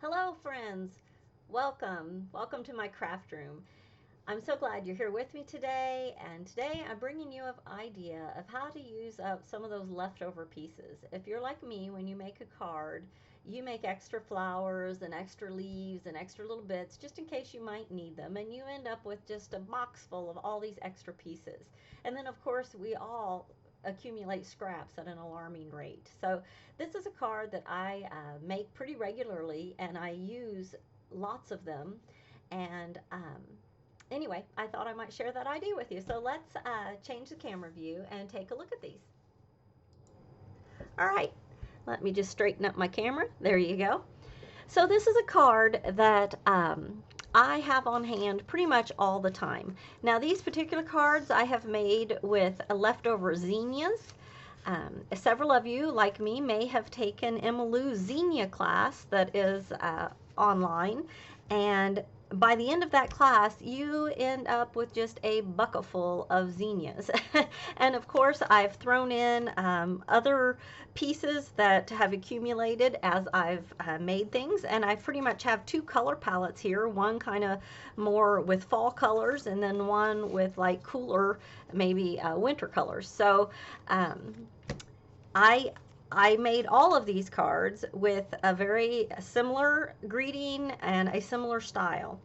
Hello friends, welcome to my craft room. I'm so glad you're here with me today, and today I'm bringing you an idea of how to use up some of those leftover pieces. If you're like me, when you make a card, you make extra flowers and extra leaves and extra little bits just in case you might need them, and you end up with just a box full of all these extra pieces. And then of course we all accumulate scraps at an alarming rate. So this is a card that I make pretty regularly, and I use lots of them. And anyway, I thought I might share that idea with you. So let's change the camera view and take a look at these. All right, let me just straighten up my camera. There you go. So this is a card that I have on hand pretty much all the time. Now these particular cards I have made with leftover zinnias. Several of you, like me, may have taken Emma Lou's zinnia class that is online, and by the end of that class, you end up with just a bucket full of zinnias. And of course, I've thrown in other pieces that have accumulated as I've made things, and I pretty much have two color palettes here, one kind of more with fall colors and then one with like cooler, maybe winter colors. So um, I I made all of these cards with a very similar greeting and a similar style.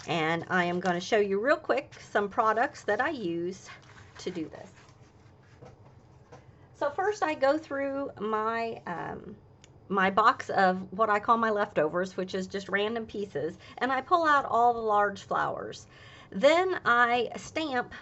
And I am going to show you real quick some products that I use to do this. So first I go through my box of what I call my leftovers, which is just random pieces, and I pull out all the large flowers. Then I stamp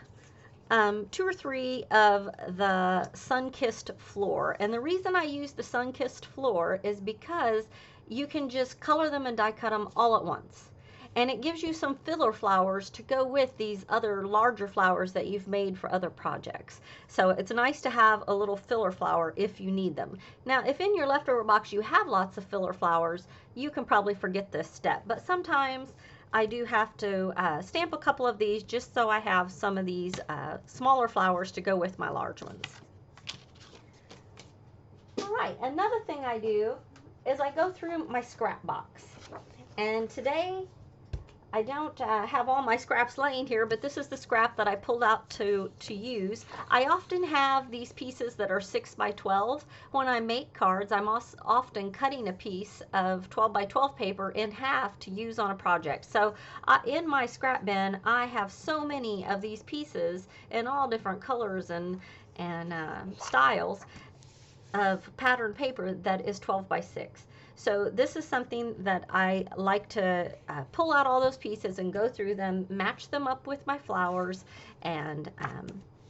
two or three of the sun-kissed floor. And the reason I use the sun-kissed floor is because you can just color them and die cut them all at once. And it gives you some filler flowers to go with these other larger flowers that you've made for other projects. So it's nice to have a little filler flower if you need them. Now, if in your leftover box you have lots of filler flowers, you can probably forget this step. But sometimes I do have to stamp a couple of these just so I have some of these smaller flowers to go with my large ones. All right, another thing I do is I go through my scrap box. And today I don't have all my scraps laying here, but this is the scrap that I pulled out to use. I often have these pieces that are 6 by 12. When I make cards, I'm often cutting a piece of 12 by 12 paper in half to use on a project. So in my scrap bin, I have so many of these pieces in all different colors and styles of patterned paper that is 12 by 6. So this is something that I like to pull out all those pieces and go through them, match them up with my flowers, and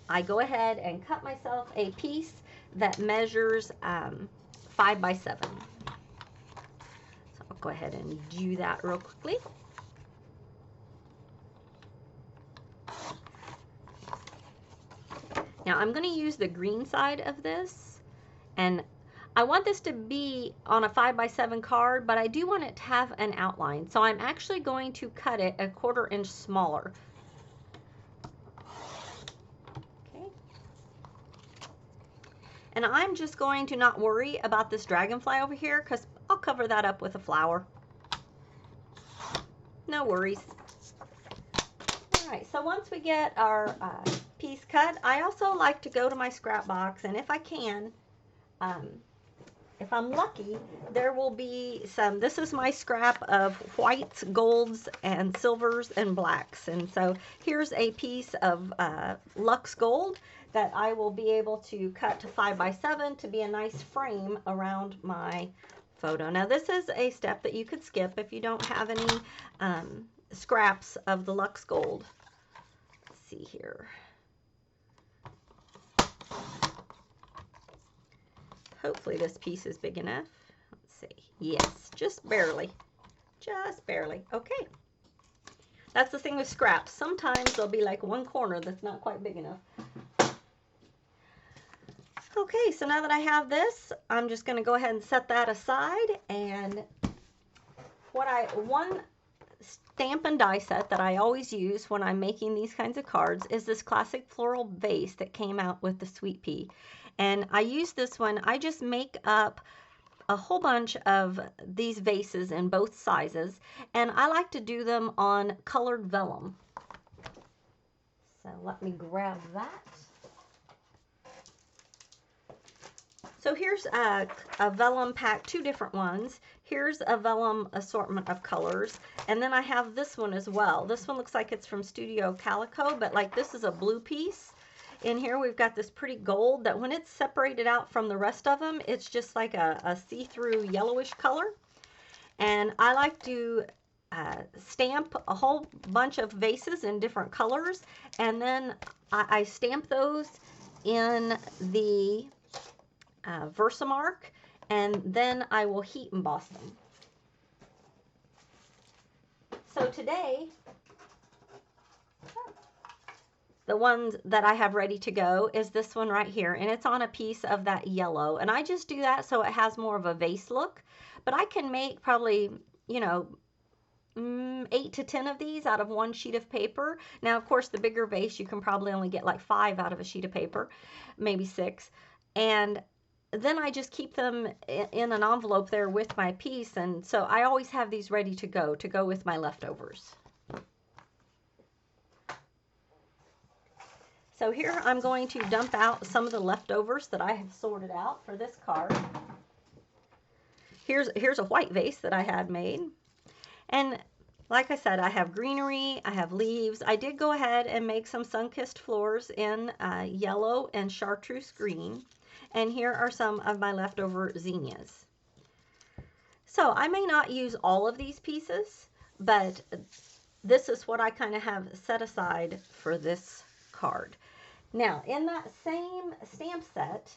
I go ahead and cut myself a piece that measures 5 by 7. So I'll go ahead and do that real quickly. Now I'm going to use the green side of this, and I want this to be on a 5 by 7 card, but I do want it to have an outline. So I'm actually going to cut it a 1/4 inch smaller. Okay. And I'm just going to not worry about this dragonfly over here because I'll cover that up with a flower. No worries. All right, so once we get our piece cut, I also like to go to my scrap box, and if I can, if I'm lucky, there will be some. This is my scrap of whites, golds, and silvers, and blacks. And so here's a piece of Luxe Gold that I will be able to cut to 5 by 7 to be a nice frame around my photo. Now this is a step that you could skip if you don't have any scraps of the Luxe Gold. Let's see here. Hopefully this piece is big enough. Let's see. Yes, just barely. Just barely. Okay. That's the thing with scraps. Sometimes there'll be like one corner that's not quite big enough. Okay, so now that I have this, I'm just going to go ahead and set that aside. And one stamp and die set that I always use when I'm making these kinds of cards is this classic floral vase that came out with the sweet pea. And I use this one, I just make up a whole bunch of these vases in both sizes, and I like to do them on colored vellum. So let me grab that. So here's a vellum pack, two different ones. Here's a vellum assortment of colors, and then I have this one as well. This one looks like it's from Studio Calico, but like this is a blue piece. In here we've got this pretty gold that when it's separated out from the rest of them, it's just like a see-through yellowish color. And I like to stamp a whole bunch of vases in different colors, and then I stamp those in the Versamark, and then I will heat emboss them. So today, the ones that I have ready to go is this one right here, and it's on a piece of that yellow, and I just do that so it has more of a vase look, but I can make probably, you know, 8 to 10 of these out of one sheet of paper. Now, of course, the bigger vase, you can probably only get like 5 out of a sheet of paper, maybe 6, and then I just keep them in an envelope there with my piece, and so I always have these ready to go with my leftovers. So here I'm going to dump out some of the leftovers that I have sorted out for this card. Here's a white vase that I had made, and like I said, I have greenery, I have leaves. I did go ahead and make some sun-kissed floors in yellow and chartreuse green. And here are some of my leftover zinnias. So I may not use all of these pieces, but this is what I kind of have set aside for this card. Now, in that same stamp set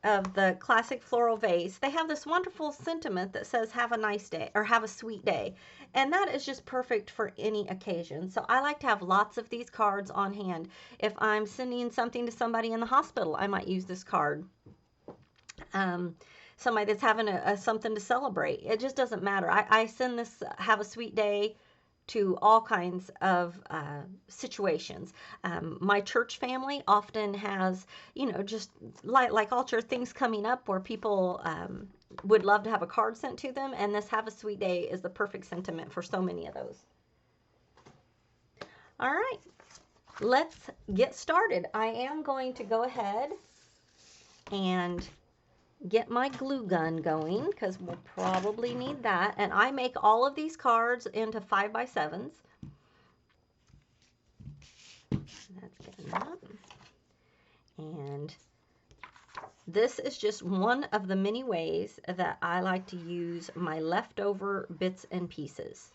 of the classic floral vase, they have this wonderful sentiment that says, have a nice day, or have a sweet day. And that is just perfect for any occasion. So I like to have lots of these cards on hand. If I'm sending something to somebody in the hospital, I might use this card. Somebody that's having something to celebrate. It just doesn't matter. I send this have a sweet day to all kinds of situations. My church family often has, you know, just like all church things coming up where people would love to have a card sent to them, and this have a sweet day is the perfect sentiment for so many of those. All right, let's get started. I am going to go ahead and get my glue gun going because we'll probably need that. And I make all of these cards into 5x7s. That's good enough. And this is just one of the many ways that I like to use my leftover bits and pieces.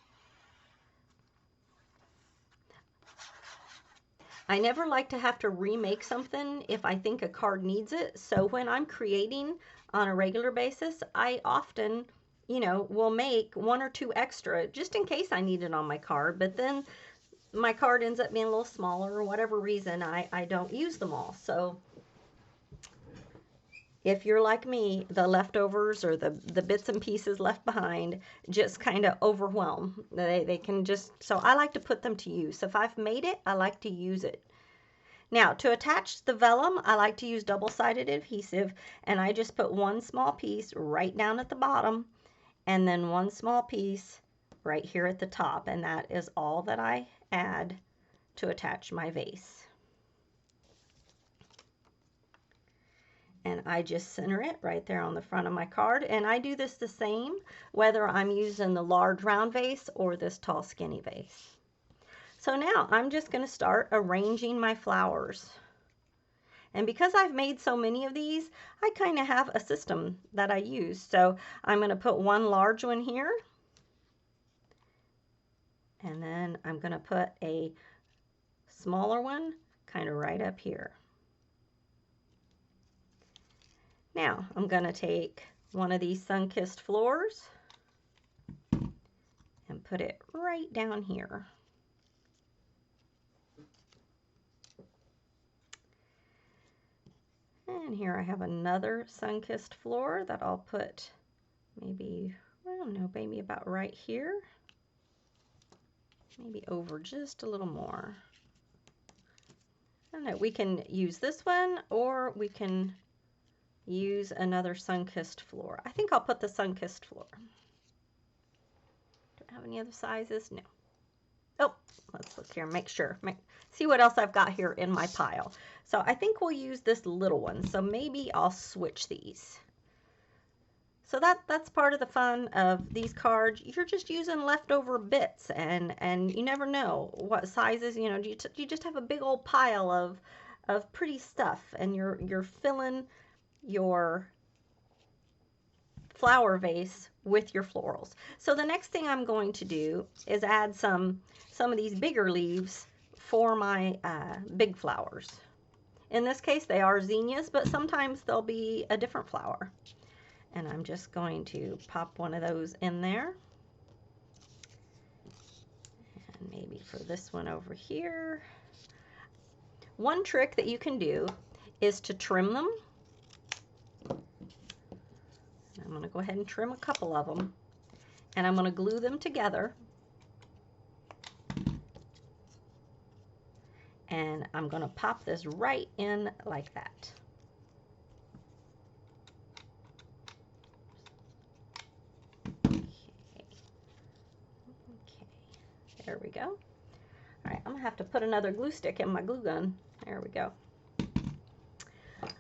I never like to have to remake something if I think a card needs it. So when I'm creating on a regular basis, I often, you know, will make 1 or 2 extra just in case I need it on my card. But then my card ends up being a little smaller or whatever reason, I don't use them all. So if you're like me, the leftovers or the bits and pieces left behind just kind of overwhelm. They can just, so I like to put them to use. If I've made it, I like to use it. Now, to attach the vellum, I like to use double-sided adhesive, and I just put one small piece right down at the bottom, and then one small piece right here at the top, and that is all that I add to attach my vase. And I just center it right there on the front of my card, and I do this the same whether I'm using the large round vase or this tall skinny vase. So now I'm just going to start arranging my flowers. And because I've made so many of these, I kind of have a system that I use. So I'm going to put one large one here. And then I'm going to put a smaller one kind of right up here. Now I'm going to take one of these sun-kissed floors and put it right down here. And here I have another sun-kissed floor that I'll put maybe, I don't know, maybe about right here. Maybe over just a little more. I don't know, we can use this one or we can use another sun-kissed floor. I think I'll put the sun-kissed floor. Do I have any other sizes? No. Oh, let's look here and make sure. See what else I've got here in my pile. So I think we'll use this little one. So maybe I'll switch these. So that's part of the fun of these cards. You're just using leftover bits, and you never know what sizes. You know, you just have a big old pile of pretty stuff, and you're filling your flower vase with your florals. So the next thing I'm going to do is add some of these bigger leaves for my big flowers. In this case, they are zinnias, but sometimes they'll be a different flower. And I'm just going to pop one of those in there. And maybe for this one over here. One trick that you can do is to trim them. I'm going to go ahead and trim a couple of them. And I'm going to glue them together. And I'm going to pop this right in like that. There we go. All right, I'm gonna have to put another glue stick in my glue gun. There we go.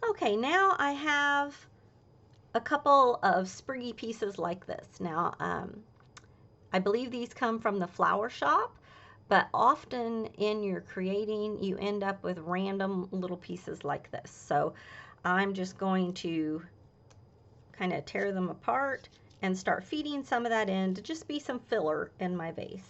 Okay, now I have a couple of spriggy pieces like this. Now, I believe these come from the flower shop, but often in your creating, you end up with random little pieces like this. So I'm just going to kind of tear them apart and start feeding some of that in to just be some filler in my vase.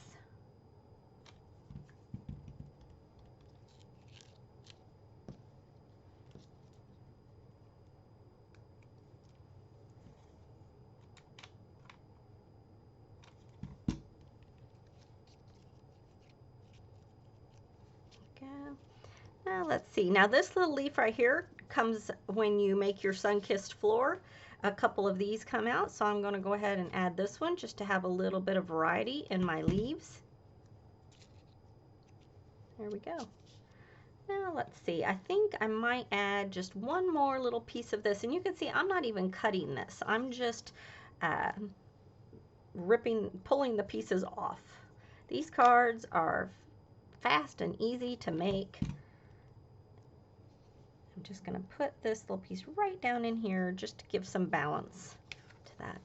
Now let's see. Now this little leaf right here comes when you make your sun-kissed floor. A couple of these come out, so I'm going to go ahead and add this one just to have a little bit of variety in my leaves. There we go. Now let's see. I think I might add just one more little piece of this, and you can see I'm not even cutting this. I'm just pulling the pieces off. These cards are fast and easy to make. I'm just going to put this little piece right down in here just to give some balance to that.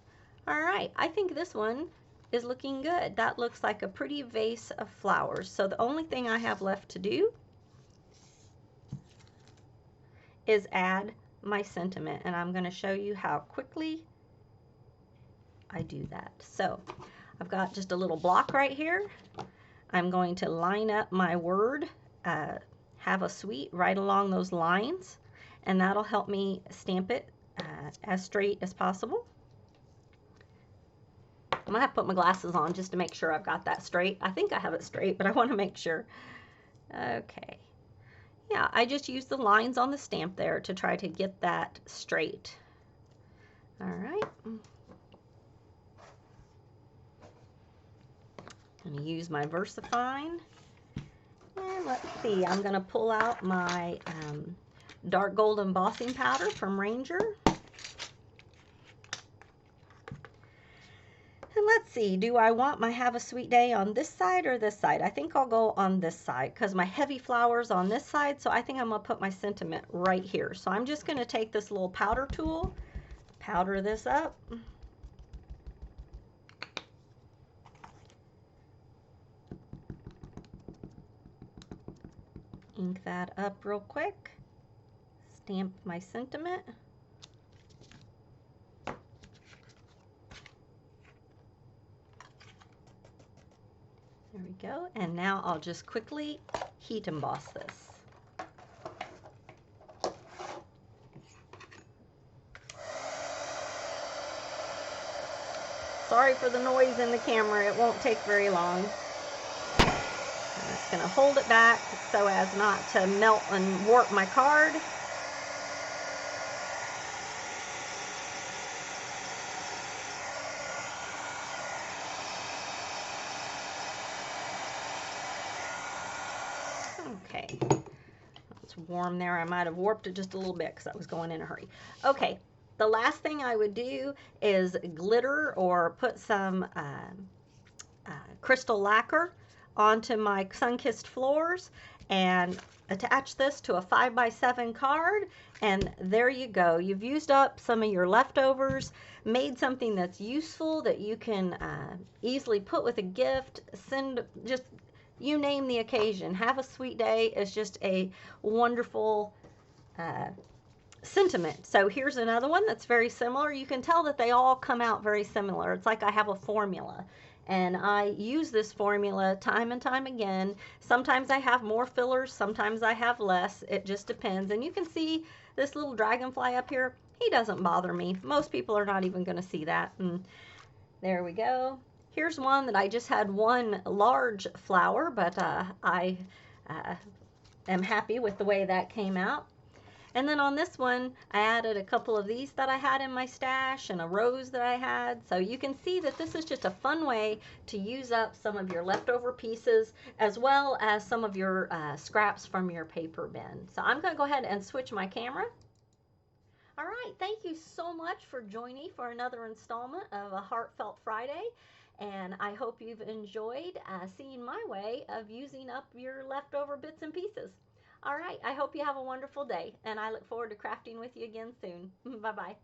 All right, I think this one is looking good. That looks like a pretty vase of flowers. So the only thing I have left to do is add my sentiment, and I'm going to show you how quickly I do that. So I've got just a little block right here. I'm going to line up my word, have a sweet right along those lines, and that'll help me stamp it as straight as possible. I'm gonna have to put my glasses on just to make sure I've got that straight. I think I have it straight, but I want to make sure. Okay. Yeah, I just used the lines on the stamp there to try to get that straight. All right. I'm going to use my VersaFine. And let's see, I'm going to pull out my dark gold embossing powder from Ranger. And let's see, do I want my Have a Sweet Day on this side or this side? I think I'll go on this side because my heavy flower's on this side, so I think I'm going to put my sentiment right here. So I'm just going to take this little powder tool, powder this up. Ink that up real quick, stamp my sentiment. There we go, and now I'll just quickly heat emboss this. Sorry for the noise in the camera, it won't take very long. I'm just going to hold it back so as not to melt and warp my card. Okay, it's warm there. I might have warped it just a little bit because I was going in a hurry. Okay, the last thing I would do is glitter or put some crystal lacquer onto my sun-kissed floors and attach this to a 5x7 card, and there you go. You've used up some of your leftovers, made something that's useful that you can easily put with a gift, send, just you name the occasion. Have a sweet day is just a wonderful sentiment. So here's another one that's very similar. You can tell that they all come out very similar. It's like I have a formula, and I use this formula time and time again. Sometimes I have more fillers, sometimes I have less. It just depends. And you can see this little dragonfly up here. He doesn't bother me. Most people are not even going to see that. And there we go. Here's one that I just had one large flower, but I am happy with the way that came out. And then on this one, I added a couple of these that I had in my stash and a rose that I had. So you can see that this is just a fun way to use up some of your leftover pieces as well as some of your scraps from your paper bin. So I'm going to go ahead and switch my camera. All right, thank you so much for joining me for another installment of a Heartfelt Friday. And I hope you've enjoyed seeing my way of using up your leftover bits and pieces. All right, I hope you have a wonderful day, and I look forward to crafting with you again soon. Bye-bye.